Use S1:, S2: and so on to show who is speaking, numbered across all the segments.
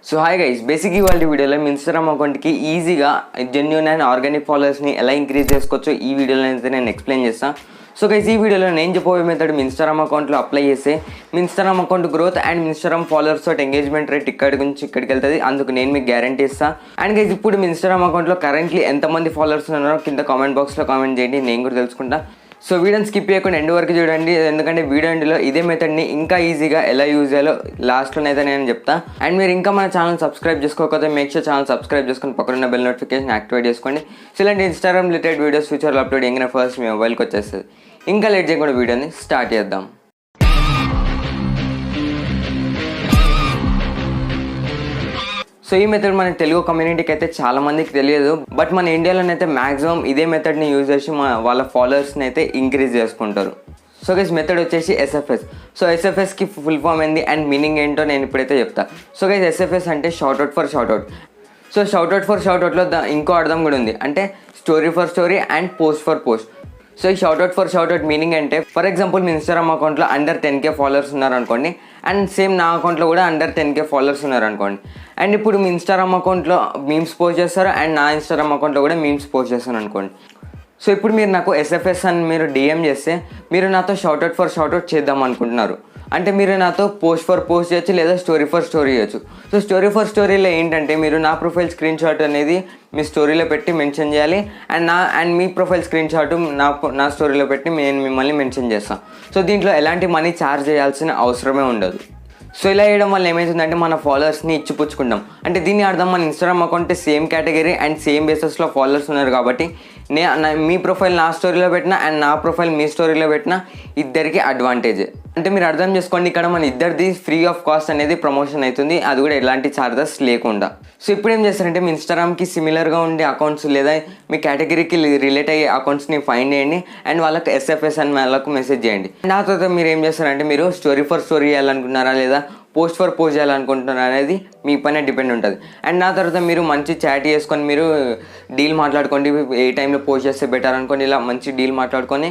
S1: So hi guys, basic ఇవాళ వీడియోలో మీ Instagram అకౌంట్కి ఈజీగా జెన్యూన్ అండ్ ఆర్గానిక్ ఫాలోవర్స్ని ఎలా ఇంక్రీజ్ చేసుకోవచ్చో ఈ వీడియోలో అయితే నేను ఎక్స్ప్లెయిన్ చేస్తాను. సో గైస్, ఈ వీడియోలో నేను చెప్పబోయే మెథడ్ మీ ఇన్స్టాగ్రామ్ అకౌంట్లో అప్లై చేస్తే మీ ఇన్స్టాగ్రామ్ అకౌంట్ గ్రోత్ అండ్ మీ ఇన్స్టాగ్రామ్ ఫాలోవర్స్ తోటి ఎంగేజ్మెంట్ రేట్ ఇక్కడి నుంచి ఇక్కడికి వెళ్తుంది. అందుకు నేను మీకు గ్యారంటీ ఇస్తాను. అండ్ గైస్, ఇప్పుడు మీ ఇన్స్టాగ్రామ్ అకౌంట్లో కరెంట్లీ ఎంతమంది ఫాలోవర్స్ ఉన్నారో కింద కామెంట్ బాక్స్లో కామెంట్ చేయండి, నేను కూడా తెలుసుకుంటా. సో వీడియోని స్కిప్ చేయకుండా ఎండ్ వరకు చూడండి, ఎందుకంటే వీడియో ఎండ్లో ఇదే మెథడ్ని ఇంకా ఈజీగా ఎలా యూజ్ చేయాలో లాస్ట్లోనైతే నేను చెప్తాను. అండ్ మీరు ఇంకా మన ఛానల్ సబ్స్క్రైబ్ చేసుకోకపోతే మేక్ షూర్ ఛానల్ సబ్స్క్రైబ్ చేసుకొని పక్కన బెల్ నోటిఫికేషన్ యాక్టివేట్ చేసుకోండి. సో ఇలాంటి ఇన్స్టాగ్రామ్ రిలేటెడ్ వీడియోస్ ఫ్యూచర్లో అప్లోడ్ చేయగానే ఫస్ట్ మీ మొబైల్కి వచ్చేస్తుంది. ఇంకా లేట్ చేయకుండా వీడియోని స్టార్ట్ చేద్దాం. సో ఈ మెథడ్ మన తెలుగు కమ్యూనిటీకి అయితే చాలా మందికి తెలియదు, బట్ మన ఇండియాలోనైతే మ్యాక్సిమం ఇదే మెథడ్ని యూజ్ చేసి వాళ్ళ ఫాలోవర్స్ని అయితే ఇంక్రీజ్ చేసుకుంటారు. సో గైస్, మెథడ్ వచ్చేసి ఎస్ఎఫ్ఎస్. సో ఎస్ఎఫ్ఎస్కి ఫుల్ ఫామ్ ఏంది అండ్ మీనింగ్ ఏంటో నేను ఇప్పుడైతే చెప్తాను. సో గైస్, ఎస్ఎఫ్ఎస్ అంటే shoutout for shoutout. So shoutout for షౌట్అవుట్లో ఇంకో అర్థం కూడా ఉంది, అంటే story for story and post for post. So ఈ షౌట్అవుట్ ఫర్ షౌట్అవుట్ మీనింగ్ అంటే, ఫర్ ఎగ్జాంపుల్ మీ ఇన్స్టాగ్రామ్ అకౌంట్లో అండర్ 10K ఫాలోవర్స్ ఉన్నారనుకోండి, అండ్ సేమ్ నా అకౌంట్లో కూడా అండర్ 10K ఫాలోవర్స్ ఉన్నారనుకోండి. అండ్ ఇప్పుడు మీ ఇన్స్టాగ్రామ్ అకౌంట్లో మీమ్స్ పోస్ట్ చేస్తారు అండ్ నా ఇన్స్టాగ్రామ్ అకౌంట్లో కూడా మీమ్స్ పోస్ట్ చేస్తాను అనుకోండి. సో ఇప్పుడు మీరు నాకు ఎస్ఎఫ్ఎస్ అని మీరు డిఎం చేస్తే మీరు నాతో షౌట్అవుట్ ఫర్ షౌట్అవుట్ చేద్దాం అనుకుంటున్నారు. అంటే మీరు నాతో పోస్ట్ ఫర్ పోస్ట్ చేయొచ్చు లేదా స్టోరీ ఫర్ స్టోరీ చేయొచ్చు. సో స్టోరీ ఫర్ స్టోరీలో ఏంటంటే, మీరు నా ప్రొఫైల్ స్క్రీన్ షాట్ అనేది మీ స్టోరీలో పెట్టి మెన్షన్ చేయాలి, and me profile screen shot నా స్టోరీలో పెట్టి నేను మిమ్మల్ని మెన్షన్ చేస్తాను. సో దీంట్లో ఎలాంటి మనీ ఛార్జ్ చేయాల్సిన అవసరమే ఉండదు. సో ఇలా చేయడం వల్ల ఏమవుతుందంటే, మన ఫాలోవర్స్ని ఇచ్చిపుచ్చుకుంటాం. అంటే దీని అర్థం, మన Instagram account same category and same బేసెస్లో ఫాలోవర్స్ ఉన్నారు కాబట్టి మీ ప్రొఫైల్ నా స్టోరీలో పెట్టినా అండ్ నా ప్రొఫైల్ మీ స్టోరీలో పెట్టినా ఇద్దరికి అడ్వాంటేజ్. అంటే మీరు అర్థం చేసుకోండి, ఇక్కడ మన ఇద్దరిది ఫ్రీ ఆఫ్ కాస్ట్ అనేది ప్రమోషన్ అవుతుంది, అది కూడా ఎలాంటి ఛార్జెస్ లేకుండా. సో ఇప్పుడు ఏం చేస్తారంటే, మీ ఇన్స్టాగ్రామ్కి సిమిలర్గా ఉండే అకౌంట్స్ లేదా మీ కేటగిరీకి రిలేట్ అయ్యే అకౌంట్స్ని ఫైండ్ చేయండి అండ్ వాళ్ళకి ఎస్ఎఫ్ఎస్ అని వాళ్ళకు మెసేజ్ చేయండి. అండ్ ఆ తర్వాత మీరు ఏం చేస్తారంటే, మీరు స్టోరీ ఫర్ స్టోరీ చేయాలనుకుంటున్నారా లేదా పోస్ట్ ఫర్ పోస్ట్ చేయాలనుకుంటున్నారా అనేది మీ పైన డిపెండ్ ఉంటుంది. అండ్ నా తర్వాత మీరు మంచి చాట్ చేసుకొని మీరు డీల్ మాట్లాడుకోండి, ఏ టైంలో పోస్ట్ చేస్తే బెటర్ అనుకోండి, ఇలా మంచి డీల్ మాట్లాడుకొని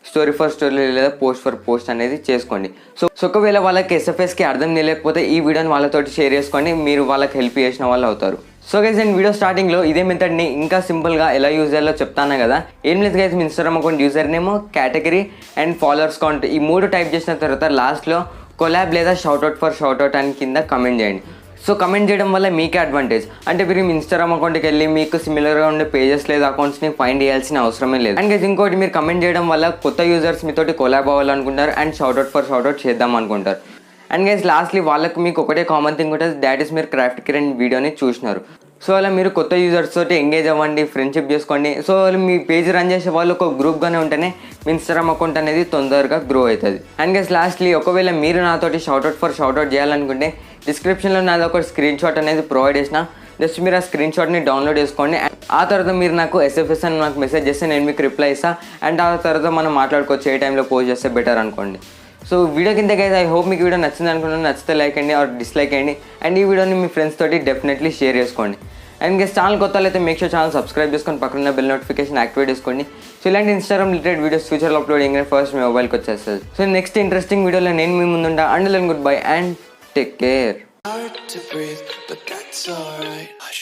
S1: స్టోరీ ఫర్ స్టోరీ లేదా పోస్ట్ ఫర్ పోస్ట్ అనేది చేసుకోండి. సో ఒకవేళ వాళ్ళకి ఎస్ఎఫ్ఎస్కి అర్థం తెలియకపోతే ఈ వీడియోని వాళ్ళతోటి షేర్ చేసుకోండి, మీరు వాళ్ళకి హెల్ప్ చేసిన వాళ్ళు అవుతారు. సో గైస్, నేను వీడియో స్టార్టింగ్లో ఇదే మెథడ్ని ఇంకా సింపుల్గా ఎలా యూజ్ చేయాలో చెప్తాను కదా. ఏం లేదు guys, me Instagram account user name, category and followers count ఈ 3 టైప్ చేసిన తర్వాత లాస్ట్లో కొలాబ్ లేదా షౌట్అవుట్ ఫర్ షౌట్అవుట్ అని కింద కమెంట్ చేయండి. సో కమెంట్ చేయడం వల్ల మీకే అడ్వాంటేజ్. అంటే మీరు మీ ఇన్స్టాగ్రామ్ అకౌంట్కి వెళ్ళి మీకు సిమిలర్గా ఉండే పేజెస్ లేదా అకౌంట్స్ని ఫైండ్ చేయాల్సిన అవసరమే లేదు. అండ్ ఇంకోటి, మీరు కమెంట్ చేయడం వల్ల కొత్త యూజర్స్ మీతోటి కొలాబ్ అవ్వాలనుకుంటారు అండ్ షౌట్అవుట్ ఫర్ షౌట్అవుట్ చేద్దాం అనుకుంటారు. అండ్ గైస్, లాస్ట్లీ వాళ్ళకి మీకు ఒకటే కామన్ థింగ్ ఉంటుంది, దాట్ ఈస్ మీరు CraftyKiran వీడియోని చూసినారు. సో అలా మీరు కొత్త యూజర్స్ తోటి ఎంగేజ్ అవ్వండి, ఫ్రెండ్షిప్ చేసుకోండి. సో మీ పేజ్ రన్ చేసే వాళ్ళు ఒక గ్రూప్గానే ఉంటేనే మీ ఇన్స్టాగ్రామ్ అకౌంట్ అనేది తొందరగా గ్రో అవుతుంది. అండ్ గైస్, లాస్ట్లీ ఒకవేళ మీరు నాతోటి షౌట్అవుట్ ఫర్ షౌట్అవుట్ చేయాలనుకుంటే డిస్క్రిప్షన్లో నాది ఒక స్క్రీన్ షాట్ అనేది ప్రొవైడ్ చేసిన, జస్ట్ మీరు ఆ స్క్రీన్ షాట్ని డౌన్లోడ్ చేసుకోండి. ఆ తర్వాత మీరు నాకు ఎస్ఎఫ్ఎస్ అని నాకు మెసేజ్ చేస్తే నేను మీకు రిప్లై ఇస్తాను. అండ్ ఆ తర్వాత మనం మాట్లాడుకోవచ్చు ఏ టైంలో పోస్ట్ చేస్తే బెటర్ అనుకోండి. సో వీడియో కింద గైస్, ఐ హోప్ మీకు వీడియో నచ్చింది అనుకుంటున్నాను. నచ్చితే లైక్ అండి ఆర్ డిస్లైక్ అయ్యండి. అండ్ ఈ వీడియోని మీ ఫ్రెండ్స్ తోటి డెఫినెట్లీ షేర్ చేసుకోండి. అండ్ గైస్, ఛానల్ కొత్త అయితే మేక్ షూర్ ఛానల్ సబ్స్క్రైబ్ చేసుకొని పక్కన బెల్ నోటిఫికేషన్ యాక్టివేట్ చేసుకోండి. సో ఇలాంటి ఇన్స్టాగ్రామ్ రిలేటెడ్ వీడియోస్ ఫ్యూచర్లో అప్లోడ్ చేయగానే ఫస్ట్ మీ మొబైల్కి వచ్చేస్తుంది. సో నెక్స్ట్ ఇంట్రెస్టింగ్ వీడియోలో నేను మీ ముందుంటా. And good bye and take care. Hard to breathe, but that's alright. Hush.